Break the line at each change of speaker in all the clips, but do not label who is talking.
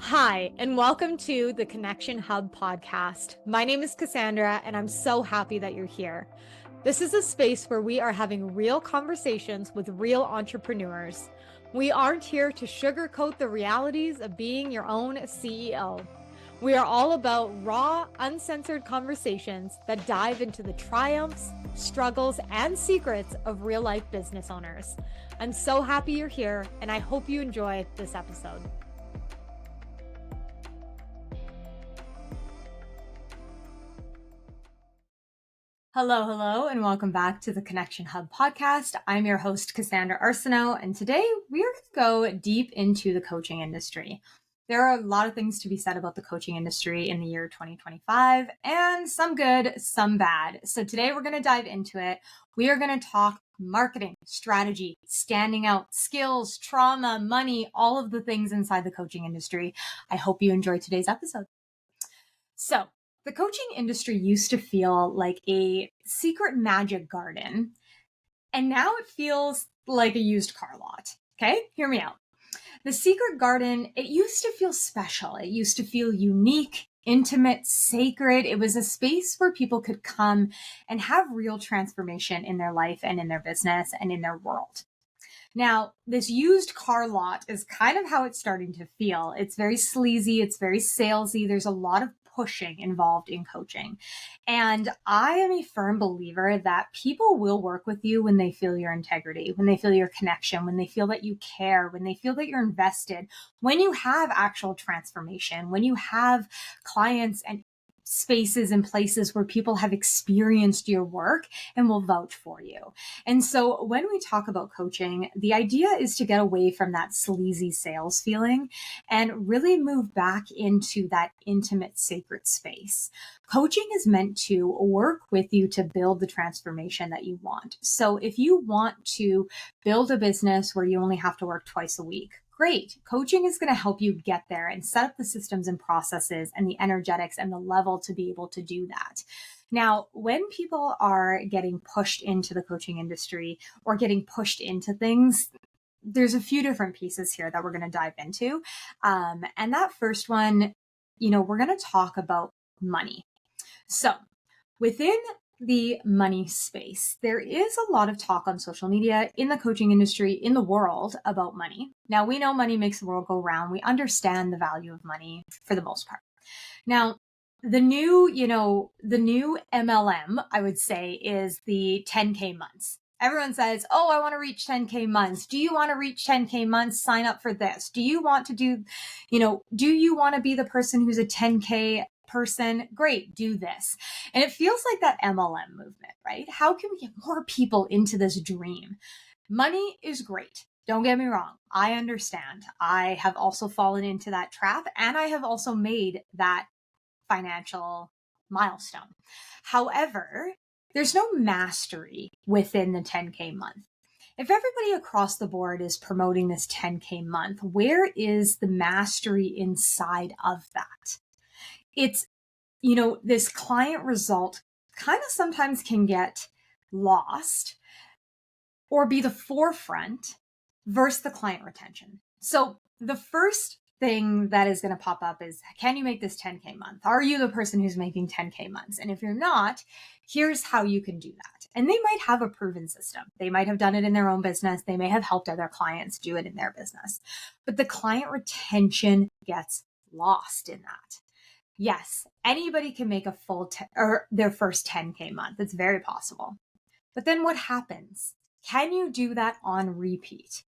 Hi, and welcome to the Connection Hub podcast. My name is Cassandra, and I'm so happy that you're here. This is a space where we are having real conversations with real entrepreneurs. We aren't here to sugarcoat the realities of being your own CEO. We are all about raw, uncensored conversations that dive into the triumphs, struggles, and secrets of real life business owners. I'm so happy you're here, and I hope you enjoy this episode. Hello, and welcome back to the Connection Hub podcast. I'm your host, Cassandra Arsenault, and today we are going to go deep into the coaching industry. There are a lot of things to be said about the coaching industry in the year 2025, and some good, some bad. So today we're going to dive into it. We are going to talk marketing, strategy, standing out, skills, trauma, money, all of the things inside the coaching industry. I hope you enjoyed today's episode. So, the coaching industry used to feel like a secret magic garden, and now it feels like a used car lot. Okay, hear me out. The secret garden, it used to feel special. It used to feel unique, intimate, sacred. It was a space where people could come and have real transformation in their life and in their business and in their world. Now, this used car lot is kind of how it's starting to feel. It's very sleazy. It's very salesy. There's a lot of pushing involved in coaching. And I am a firm believer that people will work with you when they feel your integrity, when they feel your connection, when they feel that you care, when they feel that you're invested, when you have actual transformation, when you have clients and spaces and places where people have experienced your work and will vouch for you. And so when we talk about coaching, the idea is to get away from that sleazy sales feeling and really move back into that intimate, sacred space. Coaching is meant to work with you to build the transformation that you want. So if you want to build a business where you only have to work twice a week, great. Coaching is going to help you get there and set up the systems and processes and the energetics and the level to be able to do that. Now, when people are getting pushed into the coaching industry or getting pushed into things, there's a few different pieces here that we're going to dive into. And that first one, we're going to talk about money. So within the money space, there is a lot of talk on social media, in the coaching industry, in the world about money. Now, we know money makes the world go round. We understand the value of money for the most part. Now, the new MLM, I would say, is the 10K months. Everyone says, oh, I want to reach 10K months. Do you want to reach 10K months? Sign up for this. Do you want to do you want to be the person who's a 10K person? Great, do this. And it feels like that MLM movement, right? How can we get more people into this dream? Money is great. Don't get me wrong. I understand. I have also fallen into that trap, and I have also made that financial milestone. However, there's no mastery within the 10K month. If everybody across the board is promoting this 10K month, where is the mastery inside of that? It's, this client result kind of sometimes can get lost or be the forefront versus the client retention. So the first thing that is going to pop up is, can you make this 10K month? Are you the person who's making 10K months? And if you're not, here's how you can do that. And they might have a proven system. They might have done it in their own business. They may have helped other clients do it in their business. But the client retention gets lost in that. Yes, anybody can make a full or their first 10K month. It's very possible. But then what happens? Can you do that on repeat?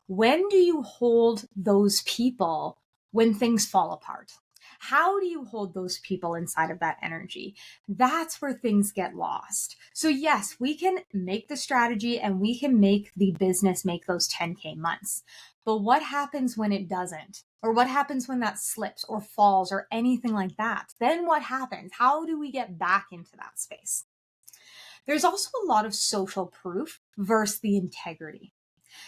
When do you hold those people when things fall apart? How do you hold those people inside of that energy? That's where things get lost. So yes, we can make the strategy and we can make the business make those 10K months. But what happens when it doesn't? Or what happens when that slips or falls or anything like that? Then what happens? How do we get back into that space? There's also a lot of social proof versus the integrity.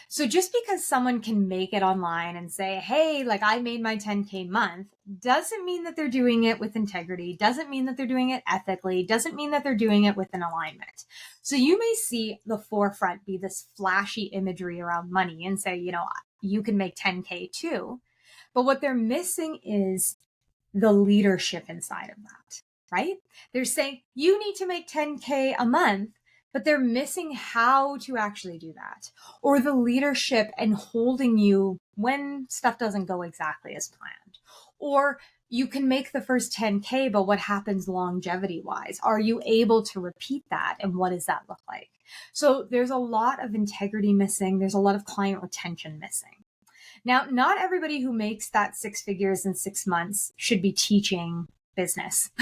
So just because someone can make it online and say, hey, like I made my 10K month, doesn't mean that they're doing it with integrity, doesn't mean that they're doing it ethically, doesn't mean that they're doing it with an alignment. So you may see the forefront be this flashy imagery around money and say, you can make 10K too. But what they're missing is the leadership inside of that, right? They're saying you need to make 10K a month, but they're missing how to actually do that, or the leadership and holding you when stuff doesn't go exactly as planned. Or you can make the first 10K, but what happens longevity wise? Are you able to repeat that? And what does that look like? So there's a lot of integrity missing. There's a lot of client retention missing. Now, not everybody who makes that 6 figures in 6 months should be teaching business.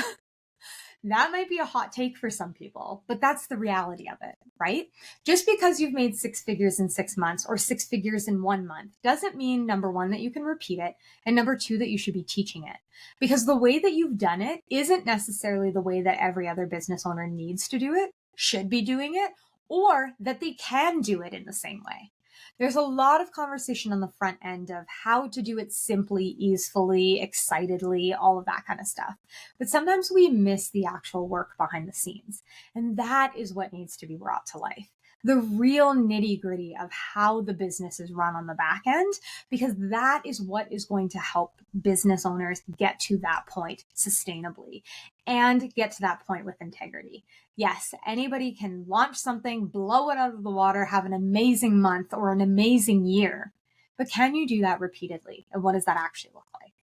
That might be a hot take for some people, but that's the reality of it, right? Just because you've made 6 figures in 6 months or 6 figures in 1 month doesn't mean, number one, that you can repeat it, and number two, that you should be teaching it. Because the way that you've done it isn't necessarily the way that every other business owner needs to do it, should be doing it, or that they can do it in the same way. There's a lot of conversation on the front end of how to do it simply, easily, excitedly, all of that kind of stuff. But sometimes we miss the actual work behind the scenes. And that is what needs to be brought to life. The real nitty gritty of how the business is run on the back end, because that is what is going to help business owners get to that point sustainably and get to that point with integrity. Yes, anybody can launch something, blow it out of the water, have an amazing month or an amazing year. But can you do that repeatedly? And what does that actually look like?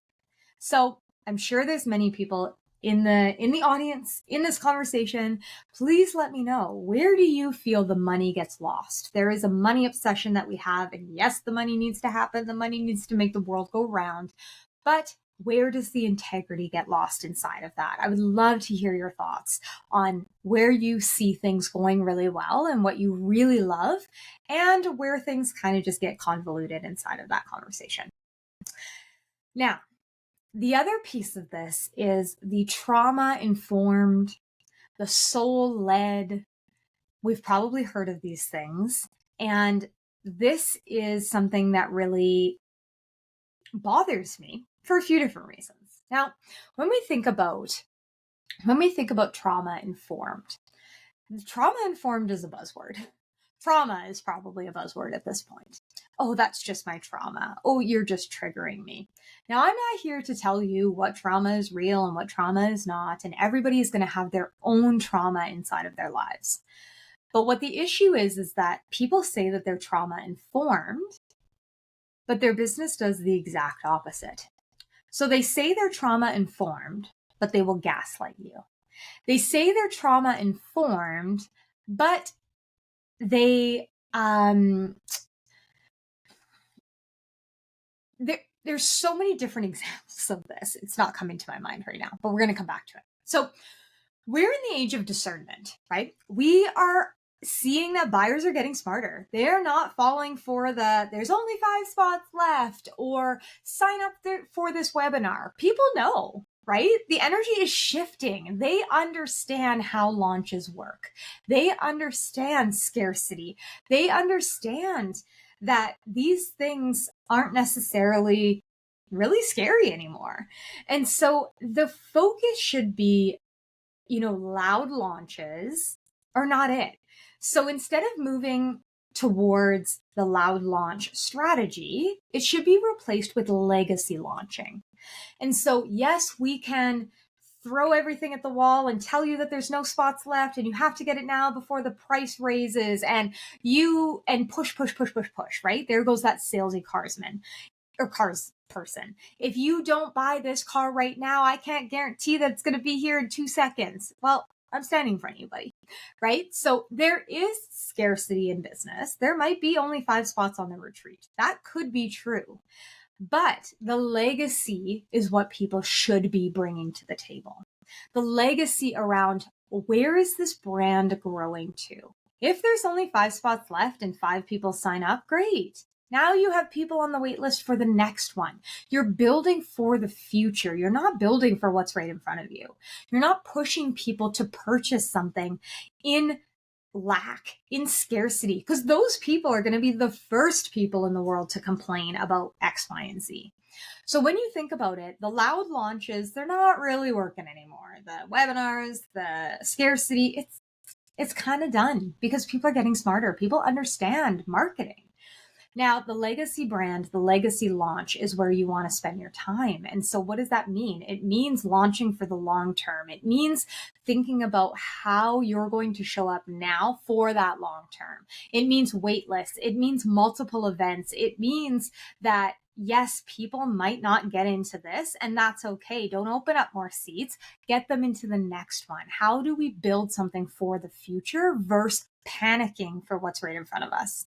So I'm sure there's many people in the audience in this conversation. Please let me know, where do you feel the money gets lost? There is a money obsession that we have, and yes, the money needs to happen. The money needs to make the world go round. But where does the integrity get lost inside of that? I would love to hear your thoughts on where you see things going really well and what you really love, and where things kind of just get convoluted inside of that conversation. Now, the other piece of this is the trauma-informed, the soul-led. We've probably heard of these things. And this is something that really bothers me for a few different reasons. Now, when we think about trauma-informed is a buzzword. Trauma is probably a buzzword at this point. Oh, that's just my trauma. Oh, you're just triggering me. Now, I'm not here to tell you what trauma is real and what trauma is not, and everybody is going to have their own trauma inside of their lives. But what the issue is that people say that they're trauma informed, but their business does the exact opposite. So they say they're trauma informed, but they will gaslight you. They say they're trauma informed, but they there's so many different examples of this. It's not coming to my mind right now, but we're going to come back to it. So we're in the age of discernment, right? We are seeing that buyers are getting smarter. They're not falling for there's only 5 spots left, or sign up for this webinar. People know, right? The energy is shifting. They understand how launches work. They understand scarcity. They understand that these things aren't necessarily really scary anymore. And so the focus should be, loud launches are not it. So instead of moving towards the loud launch strategy, it should be replaced with legacy launching. And so, yes, we can throw everything at the wall and tell you that there's no spots left and you have to get it now before the price raises, and push, right? There goes that salesy cars person. If you don't buy this car right now, I can't guarantee that it's going to be here in 2 seconds. Well, I'm standing in front of you, buddy, right? So there is scarcity in business. There might be only 5 spots on the retreat. That could be true. But the legacy is what people should be bringing to the table. The legacy around, where is this brand growing to? If there's only 5 spots left and 5 people sign up, great. Now you have people on the wait list for the next one. You're building for the future. You're not building for what's right in front of you. You're not pushing people to purchase something in lack, in scarcity, because those people are going to be the first people in the world to complain about X, Y, and Z. So when you think about it, the loud launches, they're not really working anymore. The webinars, the scarcity, it's kind of done because people are getting smarter. People understand marketing. Now, the legacy brand, the legacy launch is where you want to spend your time. And so, what does that mean? It means launching for the long term. It means thinking about how you're going to show up now for that long term. It means wait lists. It means multiple events. It means that yes, people might not get into this, and that's okay. Don't open up more seats, get them into the next one. How do we build something for the future versus panicking for what's right in front of us?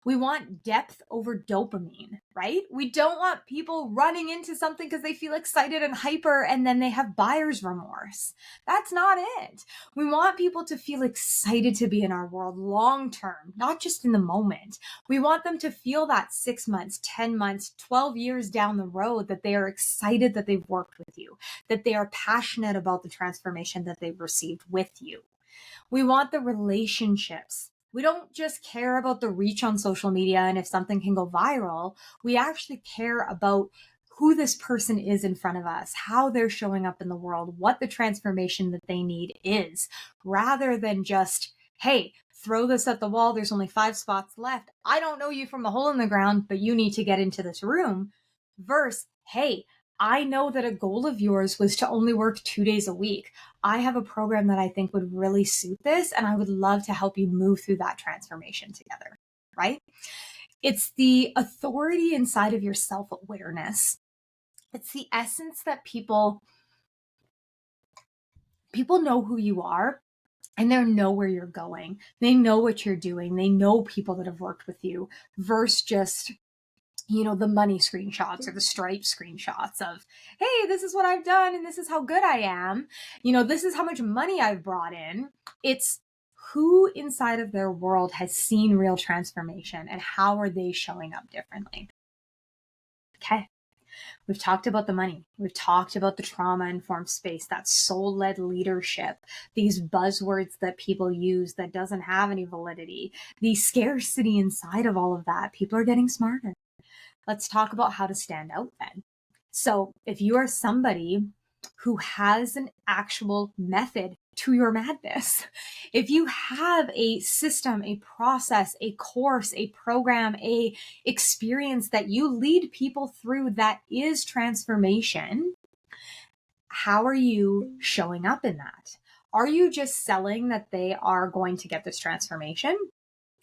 We want depth over dopamine, right? We don't want people running into something because they feel excited and hyper and then they have buyer's remorse. That's not it. We want people to feel excited to be in our world long term, not just in the moment. We want them to feel that 6 months, 10 months, 12 years down the road that they are excited that they've worked with you, that they are passionate about the transformation that they've received with you. We want the relationships. We don't just care about the reach on social media and if something can go viral. We actually care about who this person is in front of us, how they're showing up in the world, what the transformation that they need is, rather than just, hey, throw this at the wall. There's only 5 spots left. I don't know you from a hole in the ground, but you need to get into this room. Versus, hey, I know that a goal of yours was to only work 2 days a week. I have a program that I think would really suit this, and I would love to help you move through that transformation together, right? It's the authority inside of your self-awareness. It's the essence that people know who you are and they know where you're going. They know what you're doing. They know people that have worked with you versus just the money screenshots or the Stripe screenshots of, hey, this is what I've done and this is how good I am. This is how much money I've brought in. It's who inside of their world has seen real transformation and how are they showing up differently. Okay. We've talked about the money. We've talked about the trauma-informed space, that soul-led leadership, these buzzwords that people use that doesn't have any validity, the scarcity inside of all of that. People are getting smarter. Let's talk about how to stand out then. So if you are somebody who has an actual method to your madness, if you have a system, a process, a course, a program, a experience that you lead people through that is transformation, how are you showing up in that? Are you just selling that they are going to get this transformation?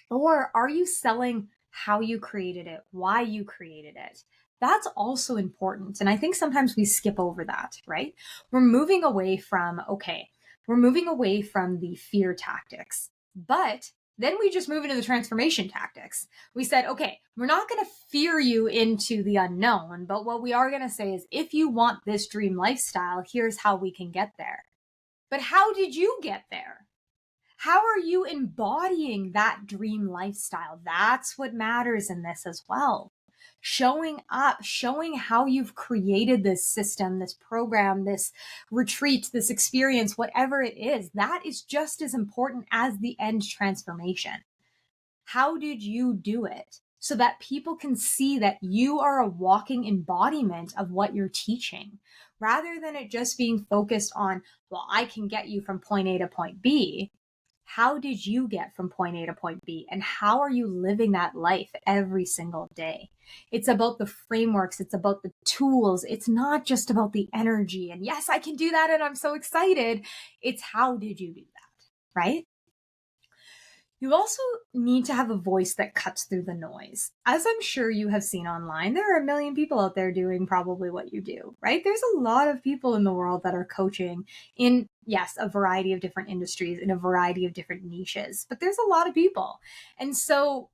Or are you selling how you created it, why you created it? That's also important. And I think sometimes we skip over that, right? We're moving away from the fear tactics, but then we just move into the transformation tactics. We said, okay, we're not going to fear you into the unknown, but what we are going to say is if you want this dream lifestyle, here's how we can get there. But how did you get there? How are you embodying that dream lifestyle? That's what matters in this as well. Showing up, showing how you've created this system, this program, this retreat, this experience, whatever it is, that is just as important as the end transformation. How did you do it? So that people can see that you are a walking embodiment of what you're teaching, rather than it just being focused on, well, I can get you from point A to point B. How did you get from point A to point B? And how are you living that life every single day? It's about the frameworks. It's about the tools. It's not just about the energy. And yes, I can do that. And I'm so excited. It's how did you do that, right? You also need to have a voice that cuts through the noise. As I'm sure you have seen online, there are a million people out there doing probably what you do, right? There's a lot of people in the world that are coaching in, yes, a variety of different industries, in a variety of different niches, but there's a lot of people. And so,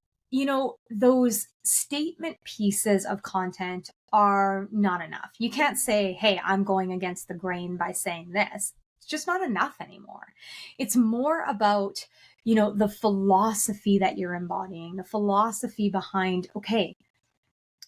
those statement pieces of content are not enough. You can't say, hey, I'm going against the grain by saying this. It's just not enough anymore. It's more about the philosophy that you're embodying, the philosophy behind, okay,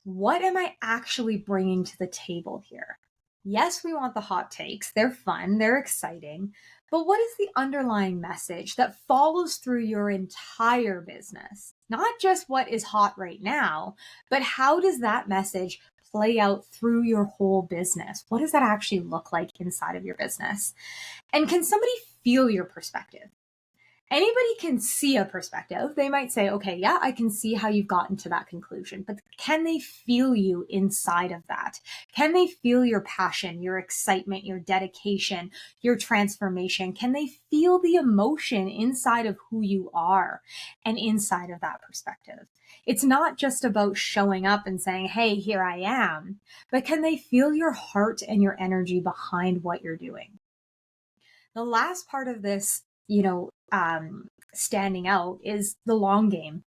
what am I actually bringing to the table here? Yes, we want the hot takes. They're fun. They're exciting. But what is the underlying message that follows through your entire business? Not just what is hot right now, but how does that message play out through your whole business? What does that actually look like inside of your business? And can somebody feel your perspective? Anybody can see a perspective. They might say, okay, yeah, I can see how you've gotten to that conclusion, but can they feel you inside of that? Can they feel your passion, your excitement, your dedication, your transformation? Can they feel the emotion inside of who you are and inside of that perspective? It's not just about showing up and saying, hey, here I am, but can they feel your heart and your energy behind what you're doing? The last part of this, standing out is the long game.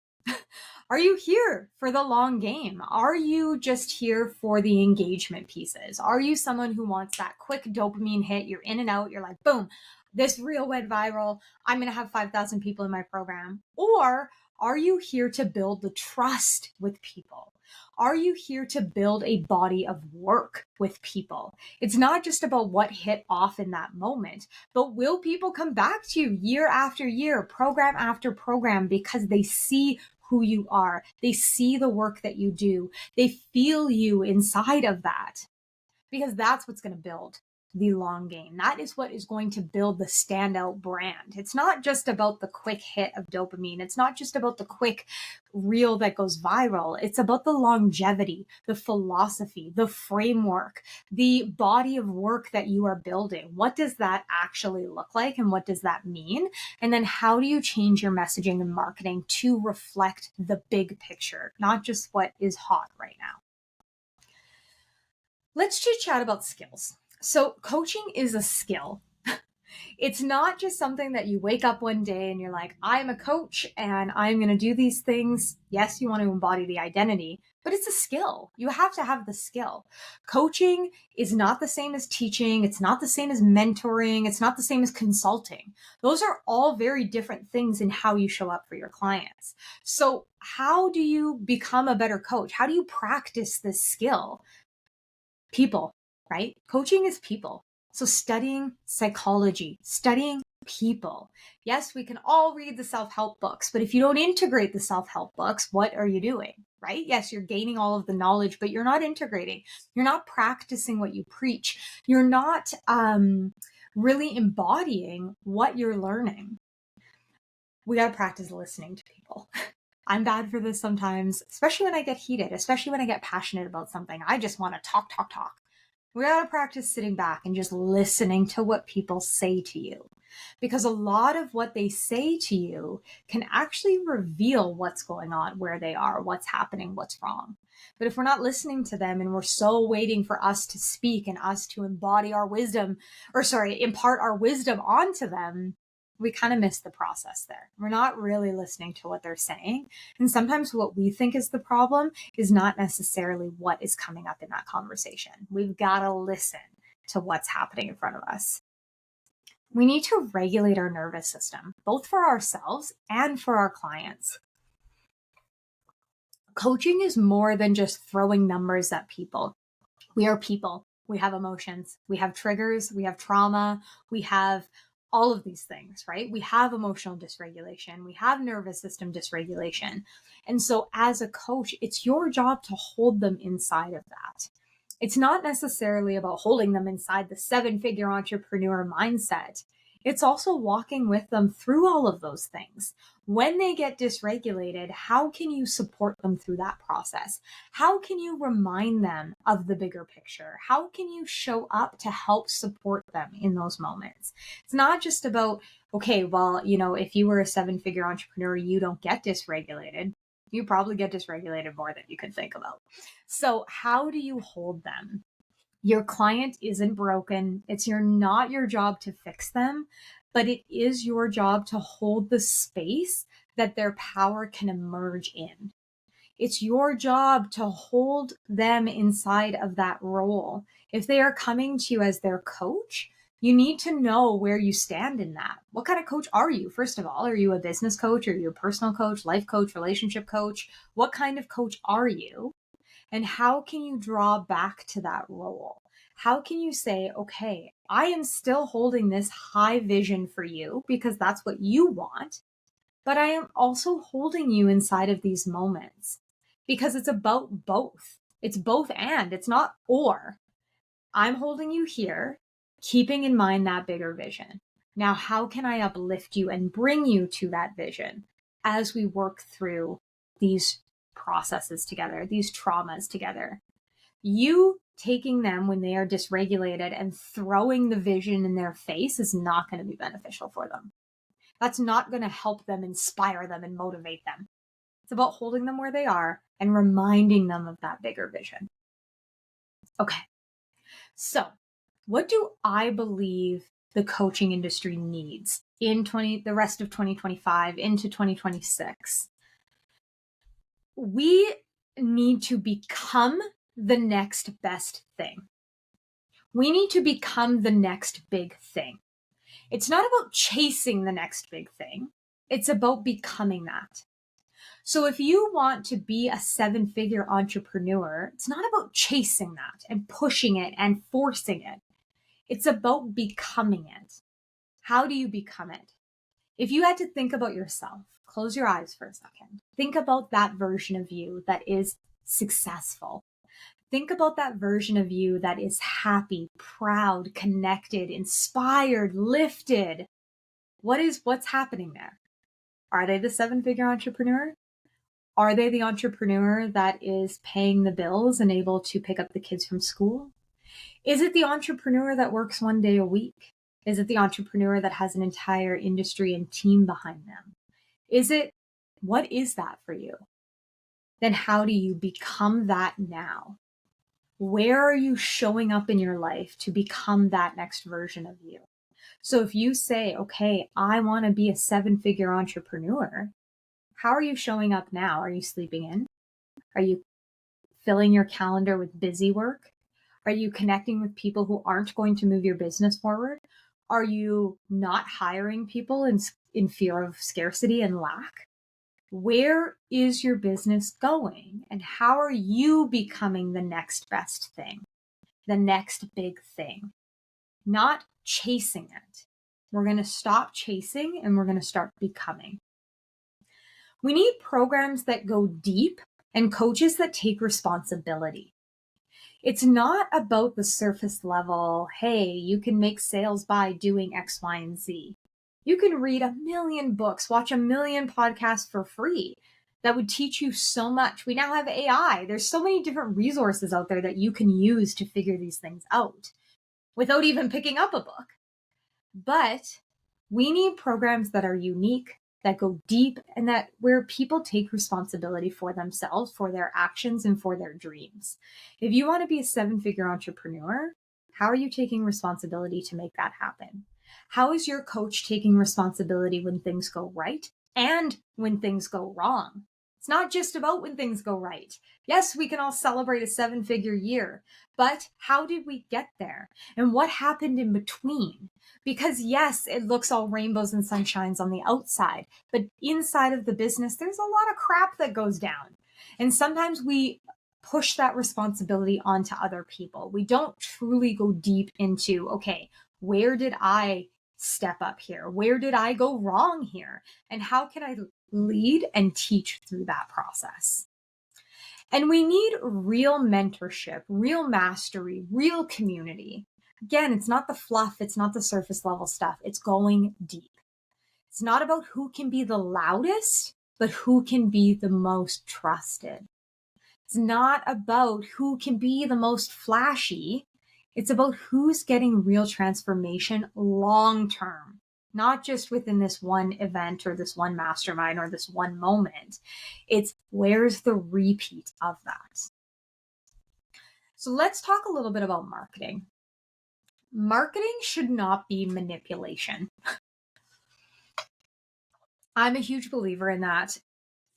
Are you here for the long game? Are you just here for the engagement pieces? Are you someone who wants that quick dopamine hit? You're in and out. You're like, boom, this reel went viral. I'm going to have 5,000 people in my program. Or are you here to build the trust with people? Are you here to build a body of work with people? It's not just about what hit off in that moment, but will people come back to you year after year, program after program, because they see who you are. They see the work that you do. They feel you inside of that, because that's what's going to build the long game. That is what is going to build the standout brand. It's not just about the quick hit of dopamine. It's not just about the quick reel that goes viral. It's about the longevity, the philosophy, the framework, the body of work that you are building. What does that actually look like? And what does that mean? And then how do you change your messaging and marketing to reflect the big picture, not just what is hot right now? Let's chit chat about skills. So coaching is a skill. It's not just something that you wake up one day and you're like, I'm a coach and I'm going to do these things. Yes, you want to embody the identity, but it's a skill. You have to have the skill. Coaching is not the same as teaching. It's not the same as mentoring. It's not the same as consulting. Those are all very different things in how you show up for your clients. So how do you become a better coach? How do you practice this skill? People, right? Coaching is people. So studying psychology, studying people. Yes, we can all read the self-help books, but if you don't integrate the self-help books, what are you doing, right? Yes, you're gaining all of the knowledge, but you're not integrating. You're not practicing what you preach. You're not really embodying what you're learning. We got to practice listening to people. I'm bad for this sometimes, especially when I get heated, especially when I get passionate about something. I just want to talk. We got to practice sitting back and just listening to what people say to you, because a lot of what they say to you can actually reveal what's going on, where they are, what's happening, what's wrong. But if we're not listening to them and we're so waiting for us to speak and us to impart our wisdom onto them, we kind of miss the process there. We're not really listening to what they're saying. And sometimes what we think is the problem is not necessarily what is coming up in that conversation. We've got to listen to what's happening in front of us. We need to regulate our nervous system, both for ourselves and for our clients. Coaching is more than just throwing numbers at people. We are people. We have emotions. We have triggers. We have trauma. We have all of these things, right? We have emotional dysregulation. We have nervous system dysregulation. And so as a coach, it's your job to hold them inside of that. It's not necessarily about holding them inside the 7-figure entrepreneur mindset. It's also walking with them through all of those things. When they get dysregulated, how can you support them through that process? How can you remind them of the bigger picture? How can you show up to help support them in those moments? It's not just about, okay, well, if you were a 7-figure entrepreneur, you don't get dysregulated. You probably get dysregulated more than you could think about. So how do you hold them? Your client isn't broken. It's not your job to fix them, but it is your job to hold the space that their power can emerge in. It's your job to hold them inside of that role. If they are coming to you as their coach, you need to know where you stand in that. What kind of coach are you? First of all, are you a business coach? Are you a personal coach, life coach, relationship coach? What kind of coach are you? And how can you draw back to that role? How can you say, okay, I am still holding this high vision for you because that's what you want, but I am also holding you inside of these moments because it's about both. It's both and, it's not or. I'm holding you here, keeping in mind that bigger vision. Now, how can I uplift you and bring you to that vision as we work through these processes together, these traumas together? You taking them when they are dysregulated and throwing the vision in their face is not going to be beneficial for them. That's not going to help them, inspire them, and motivate them. It's about holding them where they are and reminding them of that bigger vision. Okay. So, what do I believe the coaching industry needs in the rest of 2025 into 2026? We need to become the next best thing. We need to become the next big thing. It's not about chasing the next big thing. It's about becoming that. So if you want to be a 7-figure entrepreneur, it's not about chasing that and pushing it and forcing it. It's about becoming it. How do you become it? If you had to think about yourself, close your eyes for a second. Think about that version of you that is successful. Think about that version of you that is happy, proud, connected, inspired, lifted. What's happening there? Are they the 7-figure entrepreneur? Are they the entrepreneur that is paying the bills and able to pick up the kids from school? Is it the entrepreneur that works 1 day a week? Is it the entrepreneur that has an entire industry and team behind them? What is that for you? Then how do you become that now? Where are you showing up in your life to become that next version of you? So if you say, okay, I want to be a 7-figure entrepreneur, how are you showing up now? Are you sleeping in? Are you filling your calendar with busy work? Are you connecting with people who aren't going to move your business forward? Are you not hiring people in fear of scarcity and lack? Where is your business going? And how are you becoming the next best thing, the next big thing? Not chasing it. We're going to stop chasing and we're going to start becoming. We need programs that go deep and coaches that take responsibility. It's not about the surface level, hey, you can make sales by doing X, Y, and Z. You can read 1,000,000 books, watch 1,000,000 podcasts for free. That would teach you so much. We now have AI. There's so many different resources out there that you can use to figure these things out without even picking up a book. But we need programs that are unique, that go deep, and that where people take responsibility for themselves, for their actions, and for their dreams. If you want to be a 7-figure entrepreneur, how are you taking responsibility to make that happen? How is your coach taking responsibility when things go right and when things go wrong? It's not just about when things go right. Yes, we can all celebrate a 7-figure year, but how did we get there? And what happened in between? Because yes, it looks all rainbows and sunshines on the outside, but inside of the business, there's a lot of crap that goes down. And sometimes we push that responsibility onto other people. We don't truly go deep into, okay, where did I step up here? Where did I go wrong here? And how can I lead and teach through that process? And we need real mentorship, real mastery, real community. Again, it's not the fluff, it's not the surface level stuff, it's going deep. It's not about who can be the loudest, but who can be the most trusted. It's not about who can be the most flashy. It's about who's getting real transformation long term, not just within this one event or this one mastermind or this one moment. It's where's the repeat of that? So let's talk a little bit about marketing. Marketing should not be manipulation. I'm a huge believer in that.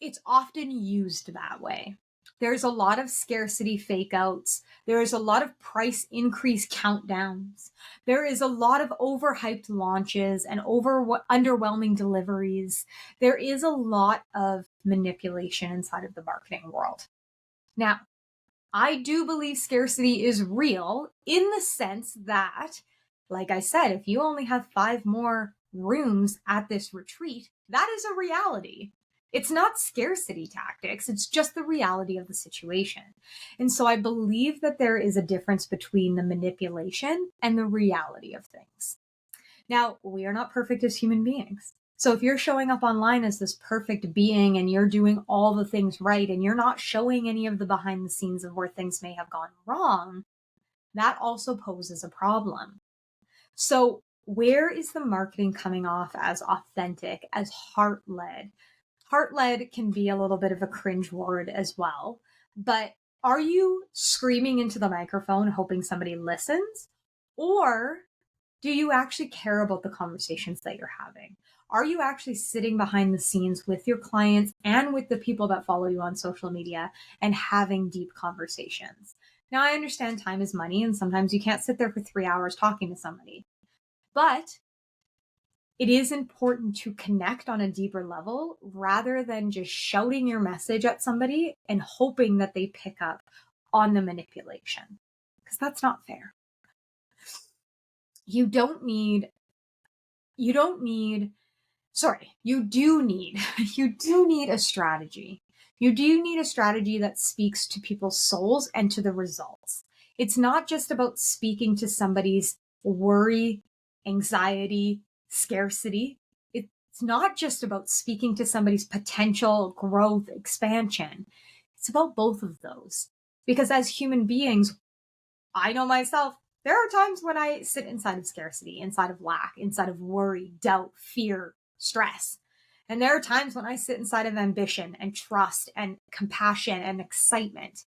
It's often used that way. There's a lot of scarcity fake outs. There is a lot of price increase countdowns. There is a lot of overhyped launches and underwhelming deliveries. There is a lot of manipulation inside of the marketing world. Now, I do believe scarcity is real in the sense that, like I said, if you only have 5 more rooms at this retreat, that is a reality. It's not scarcity tactics. It's just the reality of the situation. And so I believe that there is a difference between the manipulation and the reality of things. Now, we are not perfect as human beings. So if you're showing up online as this perfect being and you're doing all the things right and you're not showing any of the behind the scenes of where things may have gone wrong, that also poses a problem. So where is the marketing coming off as authentic, as heart led? Heart led can be a little bit of a cringe word as well, but are you screaming into the microphone hoping somebody listens? Or do you actually care about the conversations that you're having? Are you actually sitting behind the scenes with your clients and with the people that follow you on social media and having deep conversations? Now, I understand time is money, and sometimes you can't sit there for 3 hours talking to somebody, but it is important to connect on a deeper level rather than just shouting your message at somebody and hoping that they pick up on the manipulation, because that's not fair. You don't need you don't need sorry, you do need you do need a strategy. You do need a strategy that speaks to people's souls and to the results. It's not just about speaking to somebody's worry, anxiety, scarcity. It's not just about speaking to somebody's potential growth, expansion. It's about both of those. Because as human beings, I know myself, there are times when I sit inside of scarcity, inside of lack, inside of worry, doubt, fear, stress. And there are times when I sit inside of ambition and trust and compassion and excitement.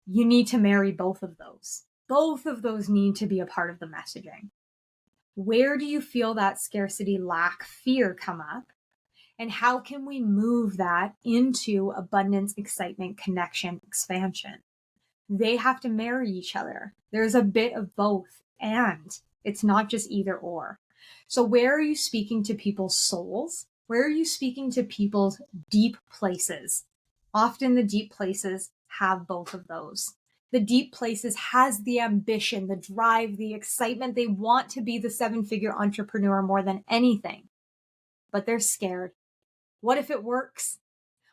You need to marry both of those. Both of those need to be a part of the messaging. Where do you feel that scarcity, lack, fear come up? And how can we move that into abundance, excitement, connection, expansion? They have to marry each other. There's a bit of both, and it's not just either or. So where are you speaking to people's souls? Where are you speaking to people's deep places? Often the deep places have both of those. The deep places has the ambition, the drive, the excitement. They want to be the 7-figure entrepreneur more than anything, but they're scared. What if it works?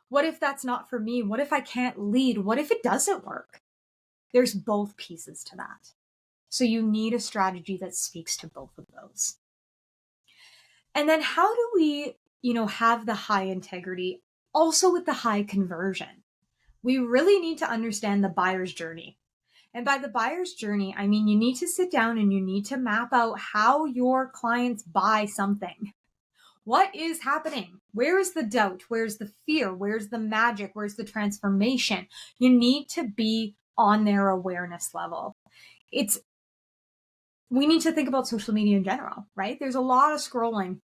What if that's not for me? What if I can't lead? What if it doesn't work? There's both pieces to that. So you need a strategy that speaks to both of those. And then how do we, have the high integrity also with the high conversion? We really need to understand the buyer's journey. And by the buyer's journey, I mean, you need to sit down and you need to map out how your clients buy something. What is happening? Where is the doubt? Where's the fear? Where's the magic? Where's the transformation? You need to be on their awareness level. We need to think about social media in general, right? There's a lot of scrolling.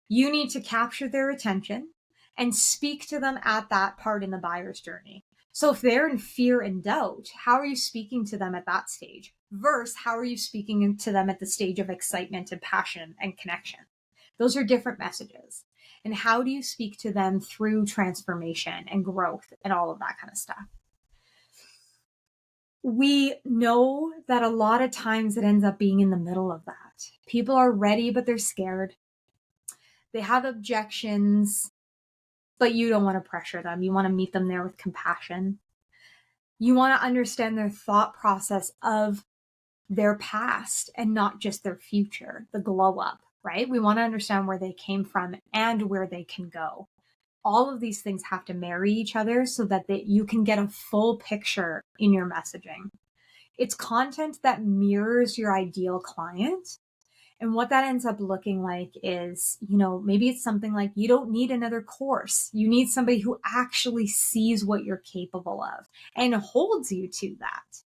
You need to capture their attention and speak to them at that part in the buyer's journey. So if they're in fear and doubt, how are you speaking to them at that stage? Versus how are you speaking to them at the stage of excitement and passion and connection? Those are different messages. And how do you speak to them through transformation and growth and all of that kind of stuff? We know that a lot of times it ends up being in the middle of that. People are ready, but they're scared. They have objections, but you don't want to pressure them. You want to meet them there with compassion. You want to understand their thought process of their past and not just their future, the glow up, right? We want to understand where they came from and where they can go. All of these things have to marry each other so that you can get a full picture in your messaging. It's content that mirrors your ideal client. And what that ends up looking like is, maybe it's something like you don't need another course. You need somebody who actually sees what you're capable of and holds you to that,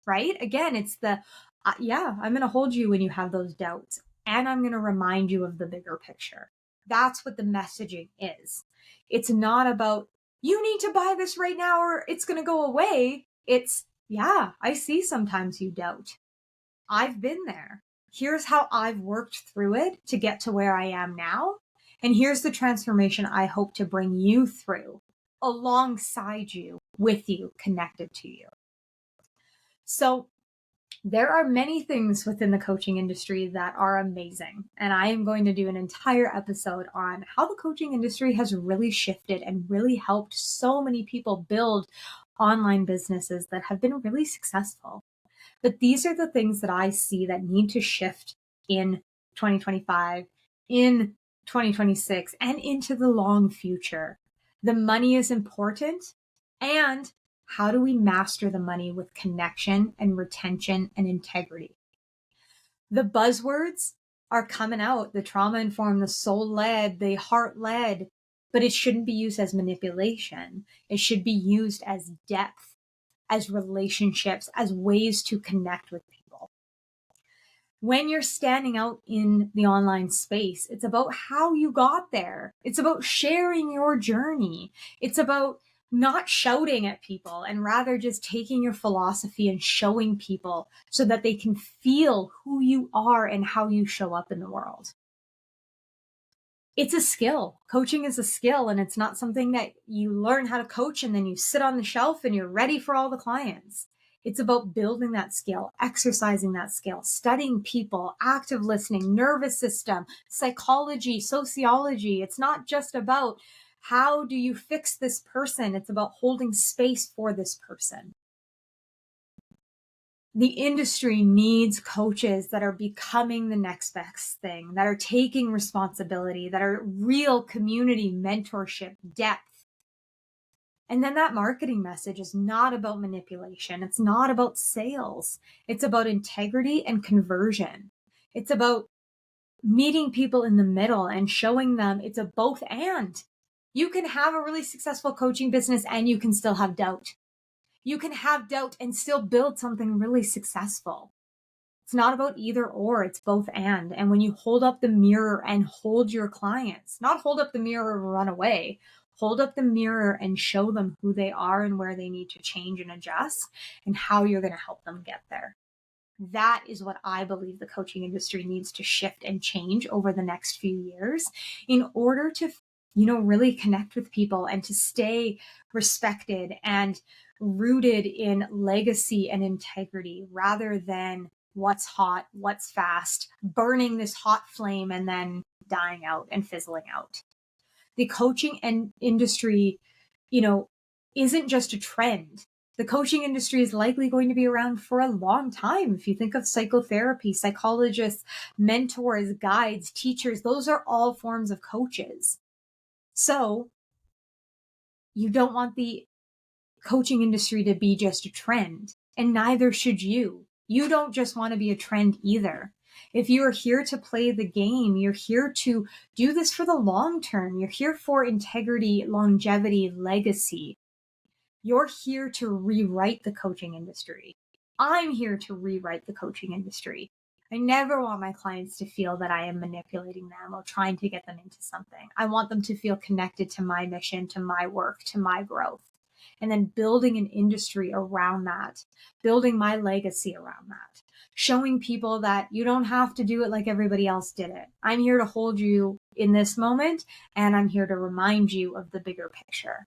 right? Again, it's I'm going to hold you when you have those doubts. And I'm going to remind you of the bigger picture. That's what the messaging is. It's not about, you need to buy this right now or it's going to go away. It's, I see sometimes you doubt. I've been there. Here's how I've worked through it to get to where I am now. And here's the transformation I hope to bring you through, alongside you, with you, connected to you. So there are many things within the coaching industry that are amazing. And I am going to do an entire episode on how the coaching industry has really shifted and really helped so many people build online businesses that have been really successful. But these are the things that I see that need to shift in 2025, in 2026, and into the long future. The money is important. And how do we master the money with connection and retention and integrity? The buzzwords are coming out, the trauma informed, the soul led, the heart led, but it shouldn't be used as manipulation. It should be used as depth, as relationships, as ways to connect with people. When you're standing out in the online space, it's about how you got there. It's about sharing your journey. It's about not shouting at people and rather just taking your philosophy and showing people so that they can feel who you are and how you show up in the world. It's a skill. Coaching is a skill, and it's not something that you learn how to coach and then you sit on the shelf and you're ready for all the clients. It's about building that skill, exercising that skill, studying people, active listening, nervous system, psychology, sociology. It's not just about how do you fix this person? It's about holding space for this person. The industry needs coaches that are becoming the next best thing, that are taking responsibility, that are real community mentorship, depth. And then that marketing message is not about manipulation. It's not about sales. It's about integrity and conversion. It's about meeting people in the middle and showing them it's a both and. You can have a really successful coaching business and you can still have doubt. You can have doubt and still build something really successful. It's not about either or, it's both and. And when you hold up the mirror and hold your clients, not hold up the mirror and run away, hold up the mirror and show them who they are and where they need to change and adjust and how you're going to help them get there. That is what I believe the coaching industry needs to shift and change over the next few years in order to, really connect with people and to stay respected and rooted in legacy and integrity rather than what's hot, what's fast, burning this hot flame and then dying out and fizzling out. The coaching industry, isn't just a trend. The coaching industry is likely going to be around for a long time. If you think of psychotherapy, psychologists, mentors, guides, teachers, those are all forms of coaches. So you don't want the coaching industry to be just a trend, and neither should you. You don't just want to be a trend either. If you are here to play the game, you're here to do this for the long term. You're here for integrity, longevity, legacy. You're here to rewrite the coaching industry. I'm here to rewrite the coaching industry. I never want my clients to feel that I am manipulating them or trying to get them into something. I want them to feel connected to my mission, to my work, to my growth. And then building an industry around that, building my legacy around that, showing people that you don't have to do it like everybody else did it. I'm here to hold you in this moment, and I'm here to remind you of the bigger picture.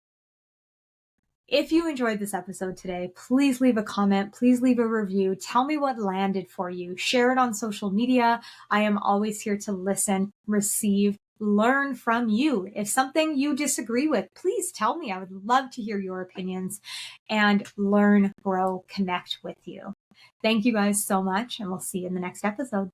If you enjoyed this episode today, please leave a comment, please leave a review. Tell me what landed for you. Share it on social media. I am always here to listen, receive, learn from you. If something you disagree with, please tell me. I would love to hear your opinions and learn, grow, connect with you. Thank you guys so much, and we'll see you in the next episode.